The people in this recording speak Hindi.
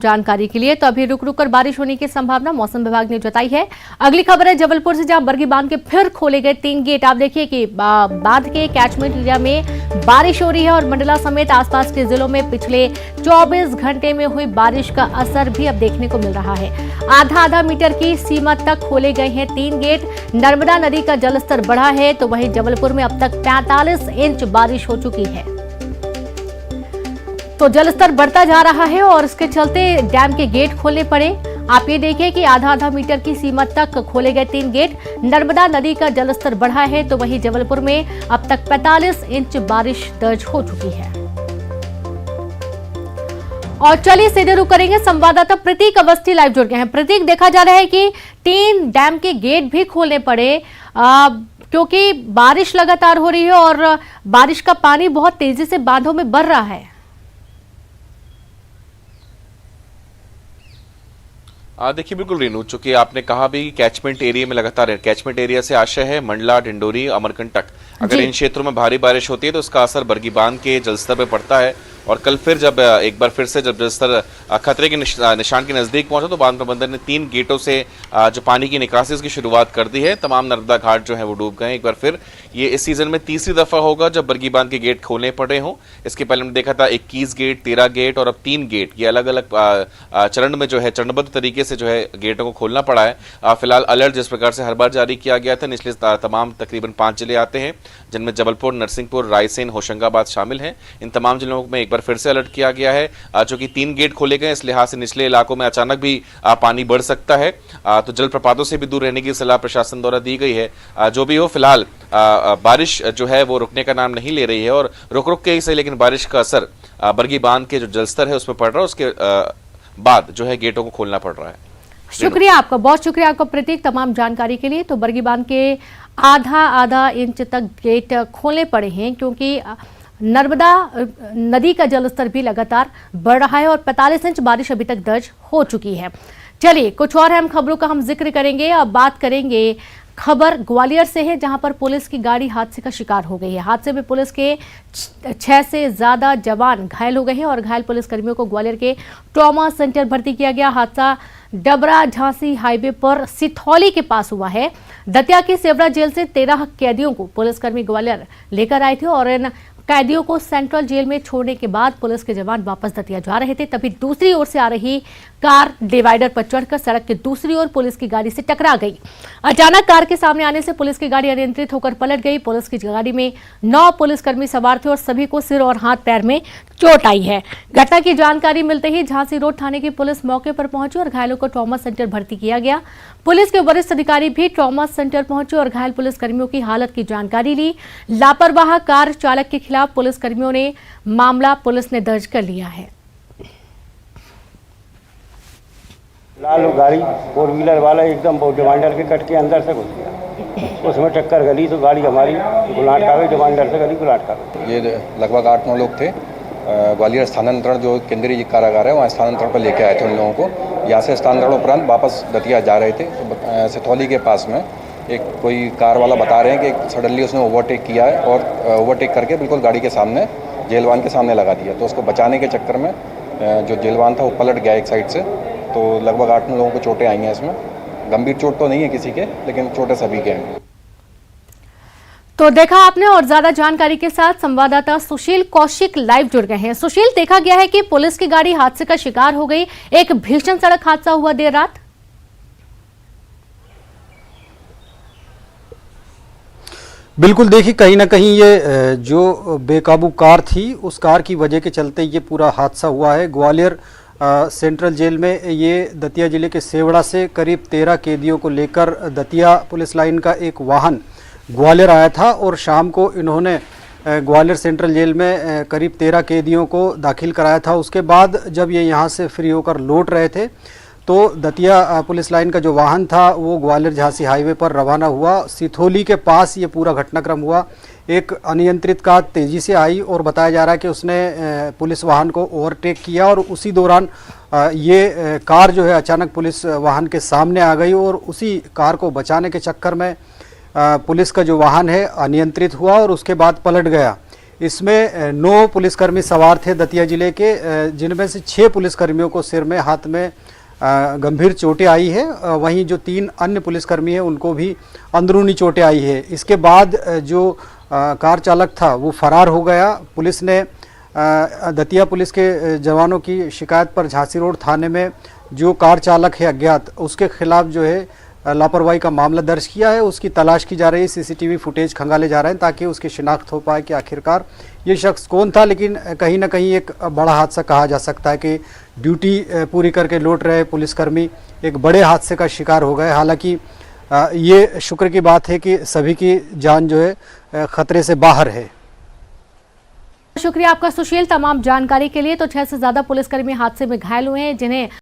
जानकारी के लिए। तो अभी रुक रुक कर बारिश होने की संभावना मौसम विभाग ने जताई है। अगली खबर है जबलपुर से, जहां बरगी बांध के फिर खोले गए 3 गेट। आप देखिए कि बांध के कैचमेंट एरिया में बारिश हो रही है और मंडला समेत आसपास के जिलों में पिछले 24 घंटे में हुई बारिश का असर भी अब देखने को मिल रहा है। आधा मीटर की सीमा तक खोले गए हैं 3 गेट। नर्मदा नदी का जलस्तर बढ़ा है, तो वहीं जबलपुर में अब तक 45 इंच बारिश हो चुकी है। तो जलस्तर बढ़ता जा रहा है और इसके चलते डैम के गेट खोलने पड़े। आप ये देखिए कि आधा मीटर की सीमा तक खोले गए 3 गेट। नर्मदा नदी का जलस्तर बढ़ा है, तो वहीं जबलपुर में अब तक 45 इंच बारिश दर्ज हो चुकी है। और चलिए सीधे रुक करेंगे, संवाददाता प्रतीक अवस्थी लाइव जुड़ गए हैं। प्रतीक, देखा जा रहा है कि 3 डैम के गेट भी खोलने पड़े क्योंकि बारिश लगातार हो रही है और बारिश का पानी बहुत तेजी से बांधों में बढ़ रहा है। देखिए, बिल्कुल रेनू, चूंकि आपने कहा भी कैचमेंट एरिया में लगातार कैचमेंट एरिया से आशय है मंडला, डिंडोरी, अमरकंटक। अगर इन क्षेत्रों में भारी बारिश होती है तो उसका असर बरगी बांध के जलस्तर पर पड़ता है। और कल फिर जब एक बार फिर से जब जलस्तर खतरे के निशान के नजदीक पहुंचा तो बांध प्रबंधन ने 3 गेटों से जो पानी की निकासी की शुरुआत कर दी है। तमाम नर्मदा घाट जो है वो डूब गए। एक बार फिर ये इस सीजन में तीसरी दफा होगा जब बरगी बांध के गेट खोलने पड़े हों। इसके पहले हमने देखा था 21 गेट, 13 गेट और अब 3 गेट। ये अलग अलग चरण में जो है चरणबद्ध तरीके से जो है गेटों को खोलना पड़ा है। फिलहाल अलर्ट जिस प्रकार से हर बार जारी किया गया था, निचले तमाम तकरीबन 5 जिले आते हैं जिनमें जबलपुर, नरसिंहपुर, रायसेन, होशंगाबाद शामिल हैं। इन तमाम जिलों में एक बार फिर से अलर्ट किया गया है। चूंकि 3 गेट खोले गए, इस लिहाज से निचले इलाकों में अचानक भी पानी बढ़ सकता है, तो जलप्रपातों से भी दूर रहने की सलाह प्रशासन द्वारा दी गई है। जो भी हो, फिलहाल बारिश जो है वो रुकने का नाम नहीं ले रही है और रुक रुक के ही सही, लेकिन बारिश का असर बरगी बांध के जो जलस्तर है उसमें पड़ रहा है। उसके बाद जो है गेटों को खोलना पड़ रहा है। शुक्रिया आपका, बहुत शुक्रिया आपका प्रतीक, तमाम जानकारी के लिए। तो बरगी बांध के आधा इंच तक गेट खोलने पड़े हैं क्योंकि नर्मदा नदी का जलस्तर भी लगातार बढ़ रहा है और 45 इंच बारिश अभी तक दर्ज हो चुकी है। चलिए कुछ और अहम खबरों का हम जिक्र करेंगे। अब बात करेंगे, खबर ग्वालियर से है जहां पर पुलिस की गाड़ी हादसे का शिकार हो गई है। हादसे में पुलिस के 6 से ज्यादा जवान घायल हो गए हैं और घायल पुलिसकर्मियों को ग्वालियर के ट्रॉमा सेंटर भर्ती किया गया। हादसा डबरा झांसी हाईवे पर सिथौली के पास हुआ है। दतिया की सेवरा जेल से 13 कैदियों को पुलिसकर्मी ग्वालियर लेकर आए थे और इन कैदियों को सेंट्रल जेल में छोड़ने के बाद पुलिस के जवान वापस दतिया जा रहे थे, तभी दूसरी ओर से आ रही कार डिवाइडर पर चढ़कर सड़क के दूसरी ओर पुलिस की गाड़ी से टकरा गई। अचानक कार के सामने आने से पुलिस की गाड़ी अनियंत्रित होकर पलट गई। पुलिस की गाड़ी में 9 पुलिसकर्मी सवार थे और सभी को सिर और हाथ पैर में चोट आई है। घटना की जानकारी मिलते ही झांसी रोड थाने की पुलिस मौके पर पहुंची और घायलों को ट्रॉमा सेंटर भर्ती किया गया। पुलिस के वरिष्ठ अधिकारी भी ट्रॉमा सेंटर पहुंचे और घायल पुलिसकर्मियों की हालत की जानकारी ली। लापरवाह कार चालक के खिलाफ पुलिसकर्मियों ने मामला पुलिस ने दर्ज कर लिया है। लाल गाड़ी 4 व्हीलर वाला एकदम डिमांडर के कट के अंदर से घुस गया, उसमें टक्कर गली तो गाड़ी हमारी गुलाट का गई, डिमांडर से गली गुलाट का गई। ये लगभग 8-9 लोग थे। ग्वालियर स्थानांतरण जो केंद्रीय कारागार है वहाँ स्थानांतरण पर लेके आए थे उन लोगों को। यहाँ से स्थानांतरण उपरांत वापस दतिया जा रहे थे। सिथौली के पास में एक कोई कार वाला बता रहे हैं कि सडनली उसने ओवरटेक किया है और ओवरटेक करके बिल्कुल गाड़ी के सामने जेलवान के सामने लगा दिया। तो उसको बचाने के चक्कर में जो जेलवान था वो पलट गया एक साइड से। तो लगभग 8-9 लोगों को चोटें आई हैं। इसमें गंभीर चोट तो नहीं है किसी के, लेकिन चोटें सभी के हैं। तो देखा आपने, और ज्यादा जानकारी के साथ संवाददाता सुशील कौशिक लाइव जुड़ गए हैं। सुशील, देखा गया है कि पुलिस की गाड़ी हादसे का शिकार हो गई। एक भीषण सड़क हादसा हुआ देर रात। बिल्कुल, देखिए कहीं ना कहीं ये जो बेकाबू कार थी उस कार की वजह के चलते ये पूरा हादसा हुआ है। ग्वालियर सेंट्रल जेल में ये दतिया जिले के सेवड़ा से करीब 13 कैदियों को लेकर दतिया पुलिस लाइन का एक वाहन ग्वालियर आया था और शाम को इन्होंने ग्वालियर सेंट्रल जेल में करीब 13 कैदियों को दाखिल कराया था। उसके बाद जब ये यहाँ से फ्री होकर लौट रहे थे तो दतिया पुलिस लाइन का जो वाहन था वो ग्वालियर झांसी हाईवे पर रवाना हुआ। सिथौली के पास ये पूरा घटनाक्रम हुआ। एक अनियंत्रित कार तेज़ी से आई और बताया जा रहा है कि उसने पुलिस वाहन को ओवरटेक किया और उसी दौरान ये कार जो है अचानक पुलिस वाहन के सामने आ गई और उसी कार को बचाने के चक्कर में पुलिस का जो वाहन है अनियंत्रित हुआ और उसके बाद पलट गया। इसमें 9 पुलिसकर्मी सवार थे दतिया जिले के, जिनमें से 6 पुलिसकर्मियों को सिर में हाथ में गंभीर चोटें आई है। वहीं जो 3 अन्य पुलिसकर्मी हैं उनको भी अंदरूनी चोटें आई है। इसके बाद जो कार चालक था वो फरार हो गया। पुलिस ने दतिया पुलिस के जवानों की शिकायत पर झांसी रोड थाने में जो कार चालक है अज्ञात, उसके खिलाफ जो है लापरवाही का मामला दर्ज किया है। उसकी तलाश की जा रही है, सीसीटीवी फुटेज खंगाले जा रहे हैं ताकि उसकी शिनाख्त हो पाए कि आखिरकार ये शख्स कौन था। लेकिन कहीं ना कहीं एक बड़ा हादसा कहा जा सकता है कि ड्यूटी पूरी करके लौट रहे पुलिसकर्मी एक बड़े हादसे का शिकार हो गए। हालांकि ये शुक्र की बात है कि सभी की जान जो है खतरे से बाहर है। शुक्रिया आपका सुशील तमाम जानकारी के लिए। तो 6 से ज्यादा पुलिसकर्मी हादसे में घायल हुए हैं, जिन्हें